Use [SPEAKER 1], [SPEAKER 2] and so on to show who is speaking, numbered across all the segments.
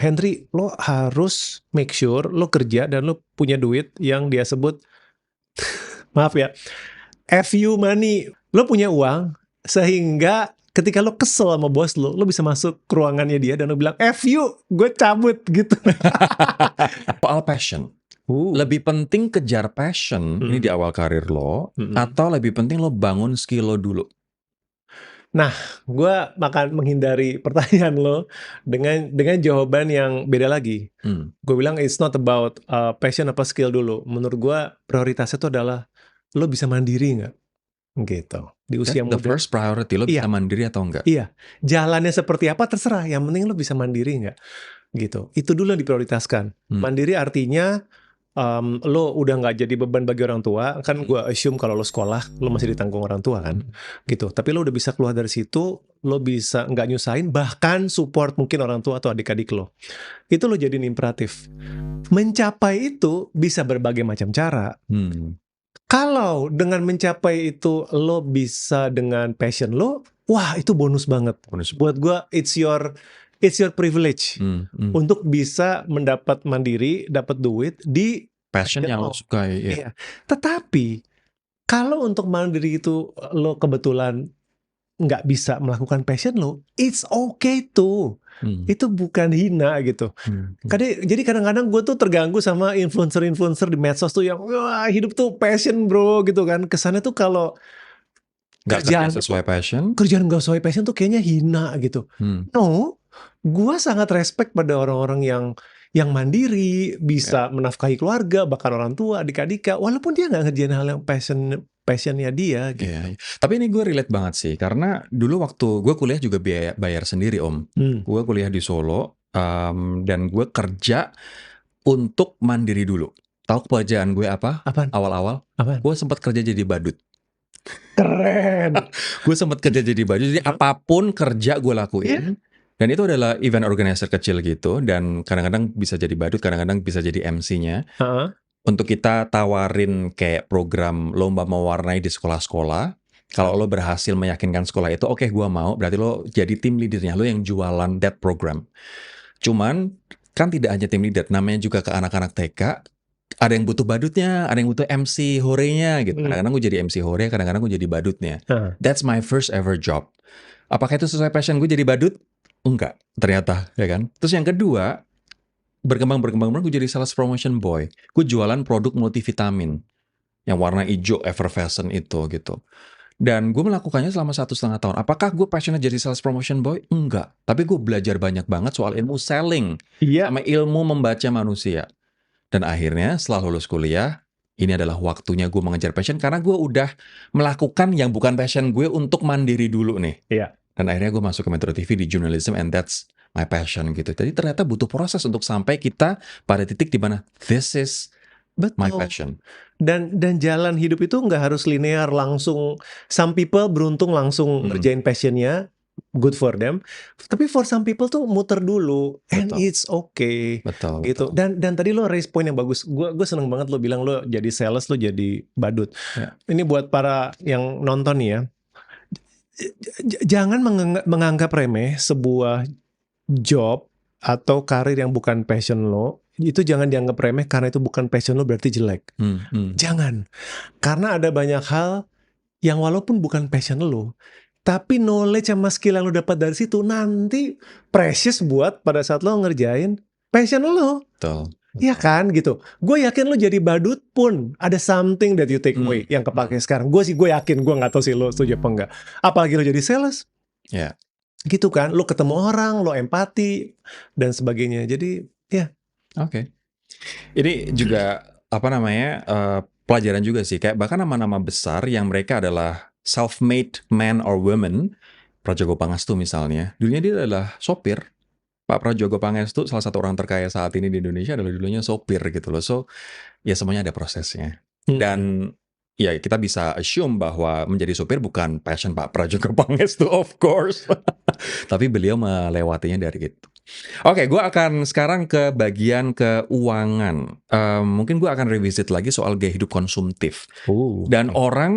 [SPEAKER 1] Henry, lo harus make sure lo kerja dan lo punya duit yang dia sebut, maaf ya, FU money. Lo punya uang sehingga ketika lo kesel sama bos lo bisa masuk ke ruangannya dia dan lo bilang, FU, gue cabut gitu.
[SPEAKER 2] Soal passion. Lebih penting kejar passion ini di awal karir lo, atau lebih penting lo bangun skill lo dulu?
[SPEAKER 1] Nah, gue akan menghindari pertanyaan lo dengan jawaban yang beda lagi. Gue bilang it's not about passion apa skill dulu. Menurut gue prioritasnya itu adalah lo bisa mandiri nggak, gitu. Di usia muda.
[SPEAKER 2] The first priority lo bisa mandiri atau enggak?
[SPEAKER 1] Iya, jalannya seperti apa terserah. Yang penting lo bisa mandiri nggak, gitu. Itu dulu yang diprioritaskan. Mandiri artinya lo udah nggak jadi beban bagi orang tua. Kan gue assume kalau lo sekolah lo masih ditanggung orang tua kan, gitu. Tapi lo udah bisa keluar dari situ, lo bisa nggak nyusahin, bahkan support mungkin orang tua atau adik-adik lo. Itu lo jadiin imperatif. Mencapai itu bisa berbagai macam cara. Kalau dengan mencapai itu lo bisa dengan passion lo, wah itu bonus banget. Buat gue it's your privilege untuk bisa mendapat mandiri, dapat duit di
[SPEAKER 2] passion yang lo sukai.
[SPEAKER 1] Iya. Tetapi kalau untuk mandiri itu lo kebetulan nggak bisa melakukan passion lo, it's okay tuh. Itu bukan hina gitu. Jadi kadang-kadang gue tuh terganggu sama influencer-influencer di medsos tuh yang wah hidup tuh passion bro gitu kan. Kesannya tuh kalau
[SPEAKER 2] kerjaan sesuai passion,
[SPEAKER 1] kerjaan gak sesuai passion tuh kayaknya hina gitu. No, gue sangat respect pada orang-orang yang mandiri, bisa menafkahi keluarga, bahkan orang tua, adik-adik, walaupun dia nggak ngerjain hal yang passionnya dia gitu.
[SPEAKER 2] Tapi ini gue relate banget sih, karena dulu waktu gue kuliah juga bayar sendiri om. Gue kuliah di Solo, dan gue kerja untuk mandiri dulu. Tahu pekerjaan gue apa?
[SPEAKER 1] Apaan?
[SPEAKER 2] Awal-awal, gue sempat kerja jadi badut.
[SPEAKER 1] Keren.
[SPEAKER 2] Gue sempat kerja jadi badut, jadi apapun kerja gue lakuin. Dan itu adalah event organizer kecil gitu, dan kadang-kadang bisa jadi badut, kadang-kadang bisa jadi MC-nya. Untuk kita tawarin kayak program lomba mewarnai di sekolah-sekolah. Kalau lo berhasil meyakinkan sekolah itu, oke, gua mau, berarti lo jadi tim leadernya, lo yang jualan that program. Cuman kan tidak hanya tim leader, namanya juga ke anak-anak TK. Ada yang butuh badutnya, ada yang butuh MC horenya gitu. Kadang-kadang gue jadi MC hore, kadang-kadang gue jadi badutnya. That's my first ever job. Apakah itu sesuai passion gue jadi badut? Enggak, ternyata, ya kan? Terus yang kedua, berkembang gue jadi sales promotion boy. Gue jualan produk multivitamin yang warna hijau effervescent itu gitu. Dan gue melakukannya selama 1,5 tahun. Apakah gue passionate jadi sales promotion boy? Enggak. Tapi gue belajar banyak banget soal ilmu selling, sama ilmu membaca manusia. Dan akhirnya setelah lulus kuliah, ini adalah waktunya gue mengejar passion karena gue udah melakukan yang bukan passion gue untuk mandiri dulu nih. Dan akhirnya gue masuk ke Metro TV di journalism, and that's my passion gitu. Jadi ternyata butuh proses untuk sampai kita pada titik di mana this is my passion.
[SPEAKER 1] Dan jalan hidup itu nggak harus linear langsung. Some people beruntung langsung ngerjain passionnya, good for them. Tapi for some people tuh muter dulu, and it's okay. Gitu. Dan tadi lo raise point yang bagus. Gue seneng banget lo bilang lo jadi sales, lo jadi badut. Ini buat para yang nonton nih ya. Jangan menganggap remeh sebuah job atau karir yang bukan passion lo. Itu jangan dianggap remeh karena itu bukan passion lo berarti jelek. Jangan. Karena ada banyak hal yang walaupun bukan passion lo, tapi knowledge sama skill yang lo dapat dari situ nanti precious buat pada saat lo ngerjain passion lo. Iya kan gitu. Gue yakin lo jadi badut pun ada something that you take away yang kepake sekarang. Gue yakin, gue nggak tahu sih lo setuju apa enggak. Apalagi lo jadi sales, gitu kan. Lo ketemu orang, lo empati dan sebagainya. Jadi
[SPEAKER 2] Oke. Ini juga pelajaran juga sih. Kayak bahkan nama-nama besar yang mereka adalah self-made man or woman. Prajogo Pangestu misalnya, dulunya dia adalah sopir. Pak Prajogo Pangestu, salah satu orang terkaya saat ini di Indonesia, adalah dulunya sopir gitu loh. So, ya semuanya ada prosesnya. Dan ya kita bisa assume bahwa menjadi sopir bukan passion Pak Prajogo Pangestu, of course. Tapi beliau melewatinya dari itu. Oke, gue akan sekarang ke bagian keuangan. Mungkin gue akan revisit lagi soal gaya hidup konsumtif. Dan
[SPEAKER 1] Oke.
[SPEAKER 2] orang,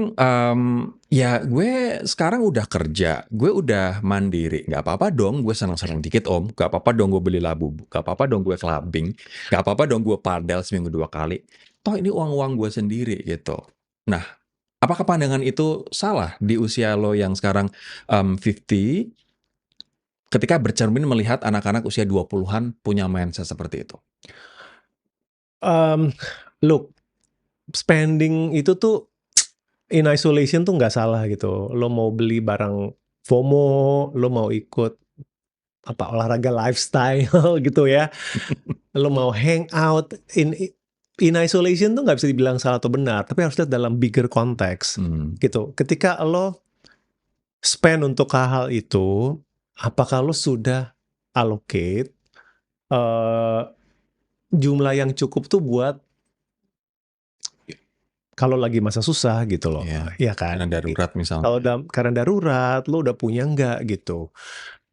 [SPEAKER 2] ya gue sekarang udah kerja, gue udah mandiri. Gak apa-apa dong gue senang-senang dikit om. Gak apa-apa dong gue beli labu. Gak apa-apa dong gue clubbing. Gak apa-apa dong gue padel seminggu 2 kali. Toh ini uang-uang gue sendiri gitu. Nah, apakah pandangan itu salah di usia lo yang sekarang 50? Ketika bercermin melihat anak-anak usia 20-an punya mindset seperti itu.
[SPEAKER 1] Look, spending itu tuh in isolation tuh nggak salah gitu. Lo mau beli barang FOMO, lo mau ikut olahraga lifestyle gitu ya. Lo mau hang out in isolation tuh nggak bisa dibilang salah atau benar, tapi harus lihat dalam bigger context gitu. Ketika lo spend untuk hal-hal itu, apakah lo sudah allocate jumlah yang cukup tuh buat kalau lagi masa susah gitu loh, ya kan?
[SPEAKER 2] Karena darurat misalnya.
[SPEAKER 1] Kalau karena darurat, lo udah punya nggak gitu.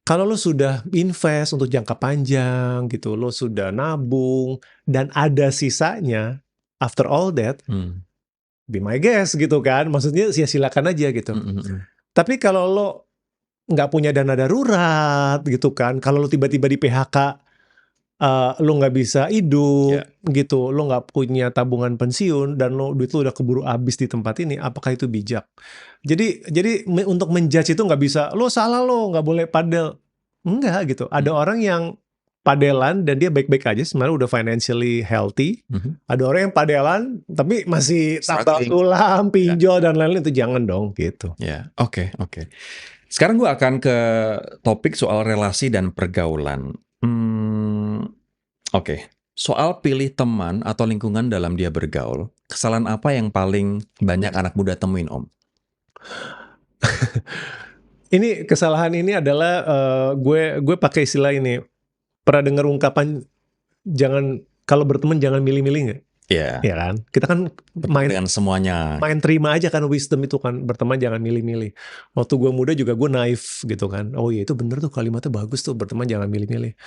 [SPEAKER 1] Kalau lo sudah invest untuk jangka panjang gitu, lo sudah nabung dan ada sisanya, after all that, be my guest gitu kan. Maksudnya silakan aja gitu. Tapi kalau lo nggak punya dana darurat gitu kan, kalau lo tiba-tiba di PHK, lo nggak bisa hidup gitu, lo nggak punya tabungan pensiun dan duit lo udah keburu habis di tempat ini, apakah itu bijak? Jadi untuk menjudge itu nggak bisa, lo salah lo nggak boleh padel, enggak gitu. Ada orang yang padelan dan dia baik-baik aja, sebenarnya udah financially healthy. Ada orang yang padelan tapi masih tambal tulang, pinjol dan lain-lain, itu jangan dong gitu.
[SPEAKER 2] Oke. Sekarang gue akan ke topik soal relasi dan pergaulan. Oke. Soal pilih teman atau lingkungan dalam dia bergaul, kesalahan apa yang paling banyak anak muda temuin om?
[SPEAKER 1] Ini kesalahan ini adalah gue pakai istilah ini. Pernah dengar ungkapan kalau berteman jangan milih-milih nggak? Ya kan? Kita kan
[SPEAKER 2] dengan semuanya.
[SPEAKER 1] Main terima aja kan wisdom itu kan, berteman jangan milih-milih. Waktu gue muda juga gue naif gitu kan. Oh iya itu bener tuh, kalimatnya bagus tuh, berteman jangan milih-milih.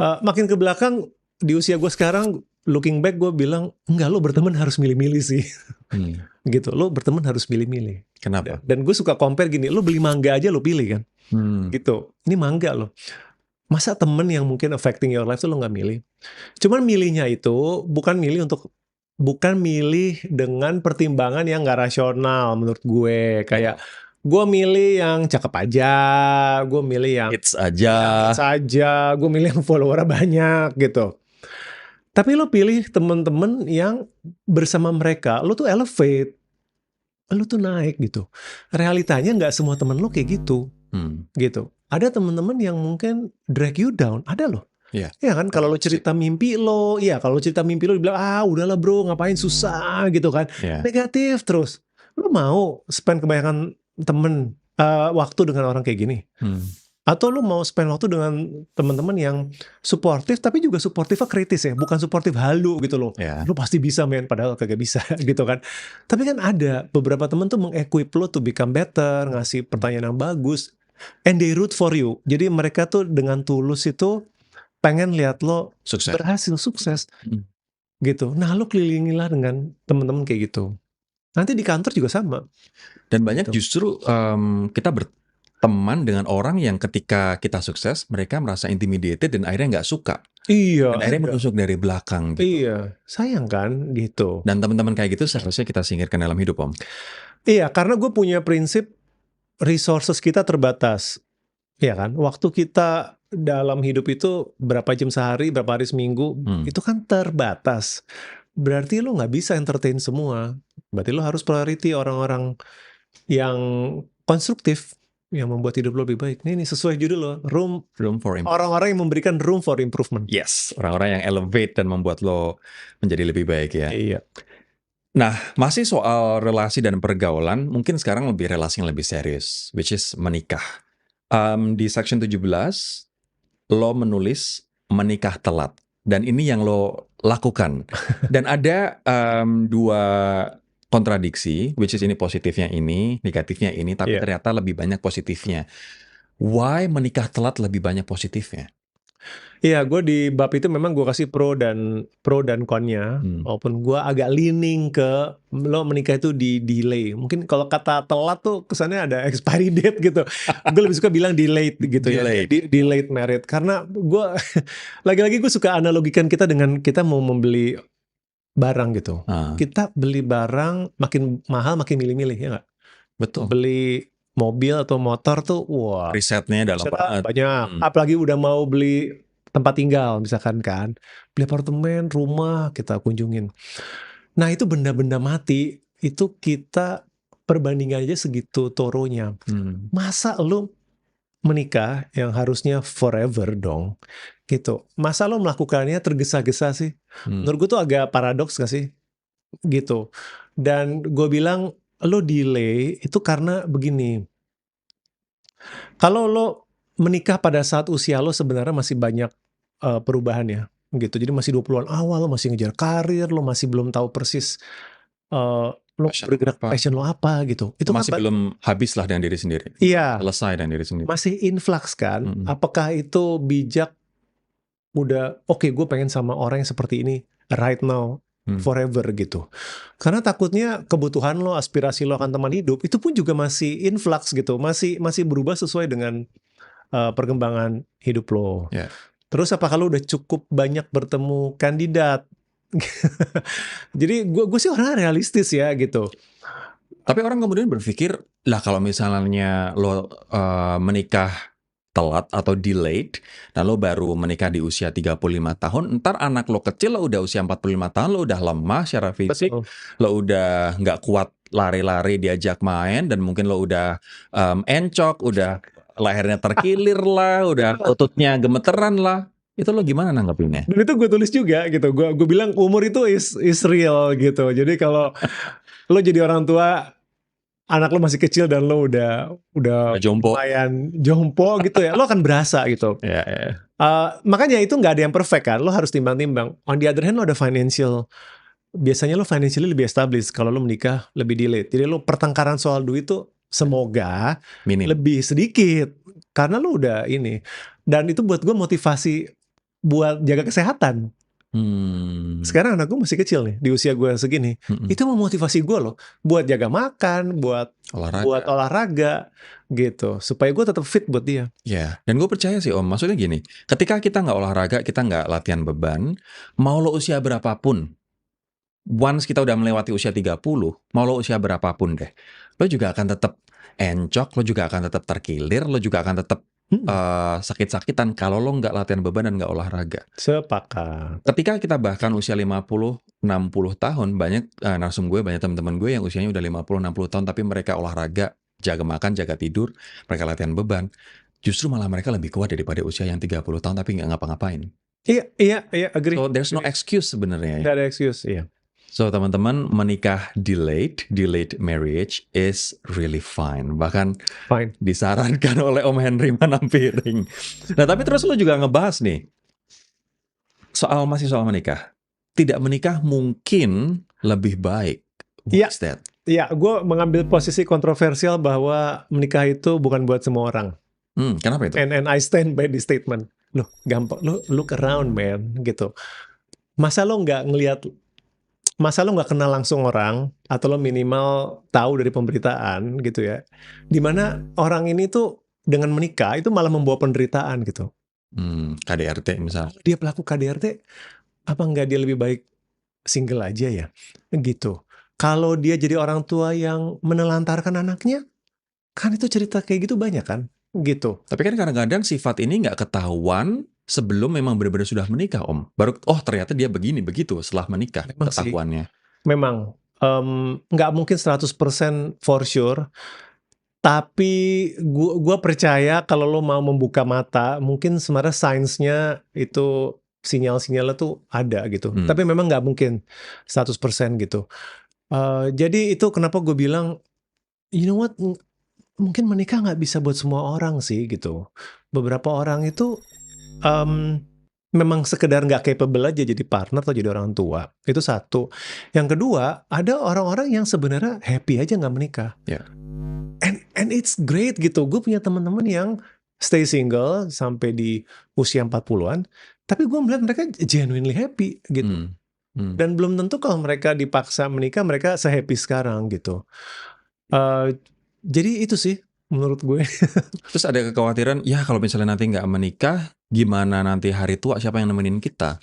[SPEAKER 1] Makin ke belakang di usia gue sekarang, looking back gue bilang enggak, lo berteman harus milih-milih sih. Gitu, lo berteman harus milih-milih.
[SPEAKER 2] Kenapa?
[SPEAKER 1] Dan gue suka compare gini, lo beli mangga aja lo pilih kan. Gitu, ini mangga lo. Masa temen yang mungkin affecting your life tuh lo nggak milih? Cuman milihnya itu bukan milih dengan pertimbangan yang nggak rasional menurut gue. Kayak gue milih yang cakep aja, gue milih yang
[SPEAKER 2] hits aja,
[SPEAKER 1] gue milih yang followernya banyak gitu. Tapi lo pilih temen-temen yang bersama mereka, lo tuh elevate, lo tuh naik gitu. Realitanya nggak semua temen lo kayak gitu, gitu. Ada temen-temen yang mungkin drag you down, ada loh. Ya kan, kalau lo cerita mimpi lo, dibilang udahlah bro, ngapain susah gitu kan, negatif terus. Lo mau spend kebanyakan waktu dengan orang kayak gini? Atau lo mau spend waktu dengan teman-teman yang suportif, tapi juga suportifnya kritis ya, bukan suportif halu gitu loh. Lo pasti bisa men, padahal kagak bisa gitu kan. Tapi kan ada beberapa teman tuh mengequip lo to become better, ngasih pertanyaan yang bagus, and they root for you. Jadi mereka tuh dengan tulus itu pengen lihat lo berhasil, sukses gitu. Nah lo kelilingilah dengan teman-teman kayak gitu. Nanti di kantor juga sama.
[SPEAKER 2] Dan banyak justru kita berteman dengan orang yang ketika kita sukses, mereka merasa intimidated dan akhirnya nggak suka.
[SPEAKER 1] Iya.
[SPEAKER 2] Dan akhirnya menusuk dari belakang gitu.
[SPEAKER 1] Iya, sayang kan gitu.
[SPEAKER 2] Dan teman-teman kayak gitu seharusnya kita singkirkan dalam hidup om.
[SPEAKER 1] Iya, karena gue punya prinsip resources kita terbatas. Iya kan, waktu kita dalam hidup itu berapa jam sehari, berapa hari seminggu, itu kan terbatas. Berarti lo nggak bisa entertain semua. Berarti lo harus priority orang-orang yang konstruktif, yang membuat hidup lo lebih baik. Ini sesuai judul lo, room for improvement. Orang-orang yang memberikan room for improvement.
[SPEAKER 2] Yes, orang-orang yang elevate dan membuat lo menjadi lebih baik ya.
[SPEAKER 1] Iya.
[SPEAKER 2] Nah, masih soal relasi dan pergaulan, mungkin sekarang lebih relasi yang lebih serius, which is menikah. Di section 17, lo menulis menikah telat. Dan ini yang lo lakukan. Dan ada dua kontradiksi, which is ini positifnya ini, negatifnya ini, tapi ternyata lebih banyak positifnya. Why menikah telat lebih banyak positifnya?
[SPEAKER 1] Iya, gue di bab itu memang gue kasih pro dan konnya, walaupun gue agak leaning ke lo menikah itu di delay. Mungkin kalau kata telat tuh kesannya ada expiry date gitu. Gue lebih suka bilang delayed gitu ya, delayed married. Karena gue lagi-lagi gue suka analogikan kita dengan kita mau membeli barang gitu. Kita beli barang makin mahal makin milih-milih ya nggak?
[SPEAKER 2] Betul.
[SPEAKER 1] Beli mobil atau motor tuh, wah,
[SPEAKER 2] risetnya dalam banget.
[SPEAKER 1] Banyak. Apalagi udah mau beli tempat tinggal misalkan kan, beli apartemen, rumah kita kunjungin. Nah itu benda-benda mati itu kita perbandingan aja segitu toronya. Masa lu menikah yang harusnya forever dong, gitu. Masa lo melakukannya tergesa-gesa sih? Menurut gue tuh agak paradoks gak sih? Gitu. Dan gue bilang lo delay itu karena begini. Kalau lo menikah pada saat usia lo sebenarnya masih banyak perubahan ya, gitu. Jadi masih 20-an awal, lo masih ngejar karir, lo masih belum tahu persis lo bergerak passion lo apa gitu. Itu
[SPEAKER 2] masih
[SPEAKER 1] kan
[SPEAKER 2] belum habis lah dengan diri sendiri.
[SPEAKER 1] Iya.
[SPEAKER 2] Selesai dengan diri sendiri.
[SPEAKER 1] Masih influx kan. Apakah itu bijak? Udah oke, gue pengen sama orang yang seperti ini right now, forever gitu. Karena takutnya kebutuhan lo, aspirasi lo akan teman hidup itu pun juga masih influx gitu, masih berubah sesuai dengan perkembangan hidup lo. Terus apakah lo udah cukup banyak bertemu kandidat? Jadi gue sih orang realistis ya gitu.
[SPEAKER 2] Tapi orang kemudian berpikir, lah kalau misalnya lo menikah telat atau delayed, dan lo baru menikah di usia 35 tahun, ntar anak lo kecil lo udah usia 45 tahun, lo udah lemah secara fisik, lo udah nggak kuat lari-lari diajak main, dan mungkin lo udah encok, udah lehernya terkilir lah, udah ototnya gemeteran lah. Itu lo gimana nanggepinnya?
[SPEAKER 1] Dan itu gue tulis juga gitu. Gue bilang umur itu is real gitu. Jadi kalau lo jadi orang tua, anak lo masih kecil dan lo udah lumayan jompo gitu ya, lo akan berasa gitu. Makanya itu nggak ada yang perfect kan. Lo harus timbang-timbang. On the other hand, lo ada financial. Biasanya lo financially lebih established kalau lo menikah lebih delayed. Jadi lo pertengkaran soal duit tuh semoga lebih sedikit karena lo udah ini. Dan itu buat gue motivasi buat jaga kesehatan. Sekarang anak gue masih kecil nih di usia gue segini. Itu memotivasi gue loh buat jaga makan, buat olahraga gitu, supaya gue tetap fit buat dia.
[SPEAKER 2] Ya, dan gue percaya sih Om, maksudnya gini, ketika kita nggak olahraga, kita nggak latihan beban, mau lo usia berapapun, once kita udah melewati usia 30, mau lo usia berapapun deh, lo juga akan tetap encok, lo juga akan tetap terkilir, lo juga akan tetap sakit-sakitan kalau lo nggak latihan beban dan nggak olahraga.
[SPEAKER 1] Sepakat.
[SPEAKER 2] Ketika kita bahkan usia 50, 60 tahun, banyak narsum gue, banyak teman-teman gue yang usianya udah 50, 60 tahun, tapi mereka olahraga, jaga makan, jaga tidur, mereka latihan beban. Justru malah mereka lebih kuat daripada usia yang 30 tahun tapi nggak ngapa-ngapain.
[SPEAKER 1] Iya, agree.
[SPEAKER 2] So there's no excuse sebenarnya.
[SPEAKER 1] Nggak ada excuse, iya.
[SPEAKER 2] So teman-teman, menikah delayed marriage is really fine. Bahkan disarankan oleh Om Henry Manampiring. Nah tapi terus lo juga ngebahas nih, masih soal menikah. Tidak menikah mungkin lebih baik. What's that?
[SPEAKER 1] Iya, gue mengambil posisi kontroversial bahwa menikah itu bukan buat semua orang.
[SPEAKER 2] Kenapa itu?
[SPEAKER 1] And I stand by the statement. Loh, gampang. Lo look around, man, gitu. Masa lo nggak kenal langsung orang, atau lo minimal tahu dari pemberitaan gitu ya, dimana orang ini tuh dengan menikah itu malah membawa penderitaan gitu.
[SPEAKER 2] KDRT misalnya.
[SPEAKER 1] Dia pelaku KDRT, apa nggak dia lebih baik single aja ya, gitu. Kalau dia jadi orang tua yang menelantarkan anaknya, kan itu cerita kayak gitu banyak kan, gitu.
[SPEAKER 2] Tapi kan kadang-kadang sifat ini nggak ketahuan sebelum memang benar-benar sudah menikah, Om. Baru, ternyata dia begini, begitu setelah menikah ketahuannya.
[SPEAKER 1] Memang, nggak mungkin 100% for sure. Tapi gua percaya kalau lo mau membuka mata, mungkin sebenarnya sainsnya itu sinyal-sinyalnya tuh ada gitu. Tapi memang nggak mungkin 100% gitu. Jadi itu kenapa gue bilang, you know what, mungkin menikah nggak bisa buat semua orang sih gitu. Beberapa orang itu memang sekedar nggak capable aja jadi partner atau jadi orang tua. Itu satu. Yang kedua, ada orang-orang yang sebenarnya happy aja nggak menikah. And it's great gitu. Gue punya teman-teman yang stay single sampai di usia 40-an, tapi gue melihat mereka genuinely happy gitu. Dan belum tentu kalau mereka dipaksa menikah, mereka se-happy sekarang gitu. Jadi itu sih menurut gue.
[SPEAKER 2] Terus ada kekhawatiran, ya kalau misalnya nanti nggak menikah, gimana nanti hari tua, siapa yang nemenin kita?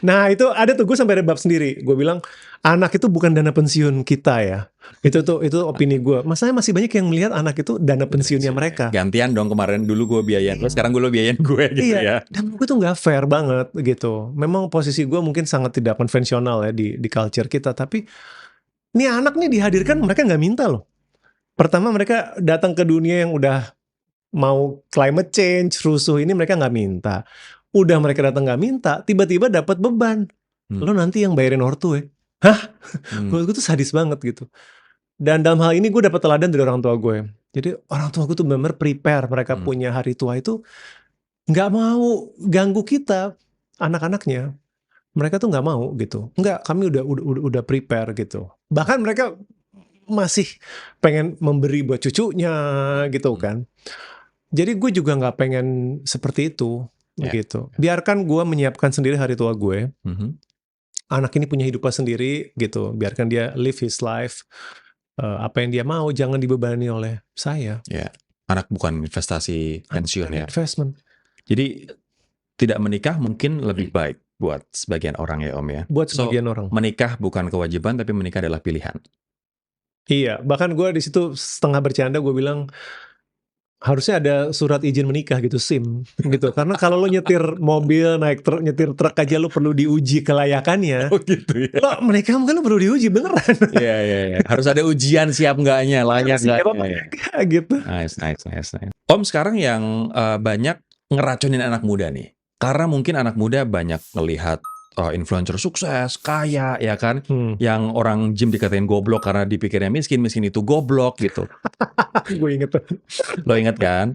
[SPEAKER 1] Nah itu ada tuh, gue sampai ada bab sendiri. Gue bilang anak itu bukan dana pensiun kita ya. Itu opini gue. Masalahnya masih banyak yang melihat anak itu dana pensiunnya mereka.
[SPEAKER 2] Gantian dong, kemarin dulu gue biayain, sekarang gue biayain gue gitu ya.
[SPEAKER 1] Dan gue tuh nggak fair banget gitu. Memang posisi gue mungkin sangat tidak konvensional ya di culture kita. Tapi ini anak nih dihadirkan, mereka nggak minta loh. Pertama mereka datang ke dunia yang udah mau climate change, rusuh ini mereka nggak minta. Udah mereka datang nggak minta, tiba-tiba dapat beban. Lo nanti yang bayarin ortu ya. Hah? Gue tuh sadis banget gitu. Dan dalam hal ini gue dapat teladan dari orang tua gue. Jadi orang tua gue tuh benar-benar prepare. Mereka punya hari tua itu nggak mau ganggu kita, anak-anaknya. Mereka tuh nggak mau gitu. Nggak, kami udah prepare gitu. Bahkan mereka masih pengen memberi buat cucunya gitu kan. Jadi gue juga nggak pengen seperti itu. Gitu. Biarkan gue menyiapkan sendiri hari tua gue. Anak ini punya hidupnya sendiri gitu. Biarkan dia live his life. Apa yang dia mau, jangan dibebani oleh saya.
[SPEAKER 2] Anak bukan investasi pensiun ya.
[SPEAKER 1] Investment.
[SPEAKER 2] Jadi tidak menikah mungkin lebih baik buat sebagian orang ya Om ya.
[SPEAKER 1] Buat sebagian orang.
[SPEAKER 2] Menikah bukan kewajiban tapi menikah adalah pilihan.
[SPEAKER 1] Iya, bahkan gue di situ setengah bercanda gue bilang harusnya ada surat izin menikah gitu, SIM gitu. Karena kalau lo nyetir mobil, nyetir truk aja lo perlu diuji kelayakannya.
[SPEAKER 2] Oh gitu ya.
[SPEAKER 1] Lo menikah mungkin lo perlu diuji beneran.
[SPEAKER 2] Iya. Harus ada ujian siap nggaknya, layak nggaknya.
[SPEAKER 1] Gitu.
[SPEAKER 2] Nice. Om sekarang yang banyak ngeracunin anak muda nih. Karena mungkin anak muda banyak melihat influencer sukses, kaya, ya kan? Yang orang gym dikatain goblok karena dipikirnya miskin itu goblok gitu.
[SPEAKER 1] Gue inget.
[SPEAKER 2] Lo inget kan?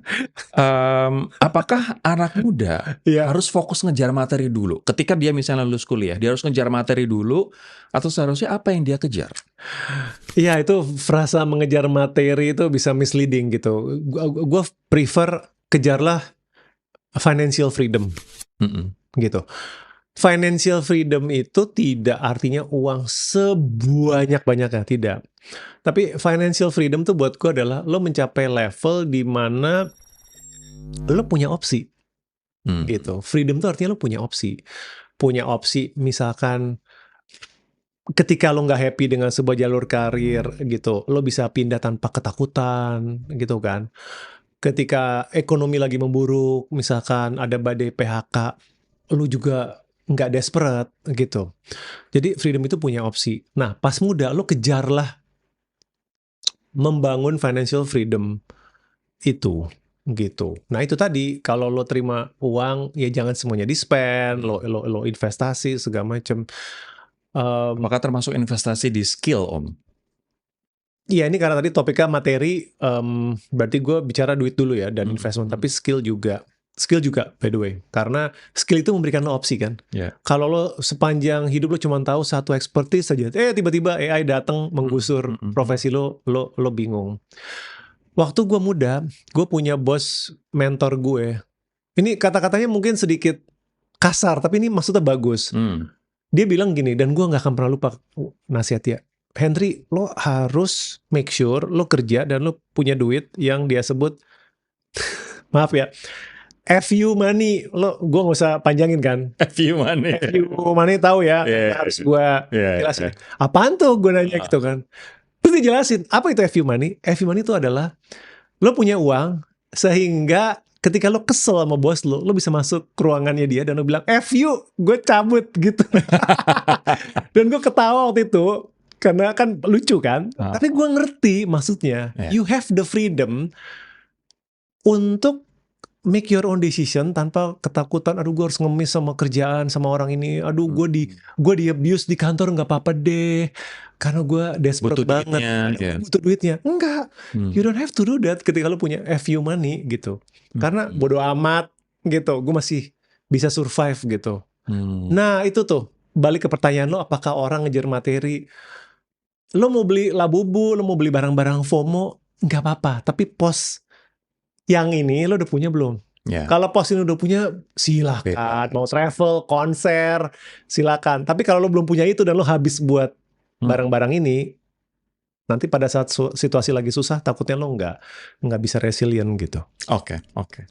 [SPEAKER 2] Apakah anak muda harus fokus ngejar materi dulu? Ketika dia misalnya lulus kuliah, dia harus ngejar materi dulu, atau seharusnya apa yang dia kejar?
[SPEAKER 1] Iya, itu frasa mengejar materi itu bisa misleading gitu. Gue prefer kejarlah financial freedom. Gitu. Financial freedom itu tidak artinya uang sebanyak-banyaknya, tidak. Tapi financial freedom tuh buat gue adalah lo mencapai level di mana lo punya opsi. Gitu. Freedom tuh artinya lo punya opsi. Punya opsi misalkan ketika lo nggak happy dengan sebuah jalur karir gitu, lo bisa pindah tanpa ketakutan gitu kan. Ketika ekonomi lagi memburuk, misalkan ada badai PHK, lo juga nggak desperate gitu. Jadi freedom itu punya opsi. Nah, pas muda lo kejarlah membangun financial freedom itu gitu. Nah, itu tadi kalau lo terima uang ya jangan semuanya di-spend, lo investasi segala macam.
[SPEAKER 2] Maka termasuk investasi di skill, Om.
[SPEAKER 1] Iya, ini karena tadi topiknya materi, berarti gue bicara duit dulu ya dan investment, tapi skill juga. Skill juga, by the way. Karena skill itu memberikan lo opsi kan. Kalau lo sepanjang hidup lo cuma tahu satu expertise saja, tiba-tiba AI datang menggusur profesi lo bingung. Waktu gue muda, gue punya bos mentor gue. Ini kata-katanya mungkin sedikit kasar, tapi ini maksudnya bagus. Dia bilang gini, dan gue gak akan pernah lupa nasihatnya. Henry, lo harus make sure lo kerja dan lo punya duit yang dia sebut, maaf ya, FU money. Gue gak usah panjangin kan.
[SPEAKER 2] FU money
[SPEAKER 1] tahu ya, harus gue jelasin. Apaan tuh gue nanya gitu kan. Terus dijelasin, apa itu FU money? FU money itu adalah, lo punya uang, sehingga ketika lo kesel sama bos lo bisa masuk ke ruangannya dia dan lo bilang, FU, gue cabut gitu. Dan gue ketawa waktu itu, karena kan lucu kan. Tapi gue ngerti maksudnya. You have the freedom untuk make your own decision tanpa ketakutan, aduh gue harus ngemis sama kerjaan, sama orang ini, aduh gue di abuse di kantor nggak apa-apa deh, karena gue desperate banget, butuh duitnya. Enggak, you don't have to do that ketika lo punya FU money gitu, karena bodo amat gitu, gue masih bisa survive gitu. Nah itu tuh, balik ke pertanyaan lo, apakah orang ngejar materi, lo mau beli Labubu, lo mau beli barang-barang FOMO, nggak apa-apa, tapi yang ini lo udah punya belum?
[SPEAKER 2] Ya.
[SPEAKER 1] Kalau pos ini udah punya, silakan. Mau travel, konser, silakan. Tapi kalau lo belum punya itu dan lo habis buat barang-barang ini, nanti pada saat situasi lagi susah, takutnya lo nggak bisa resilient gitu.
[SPEAKER 2] Oke.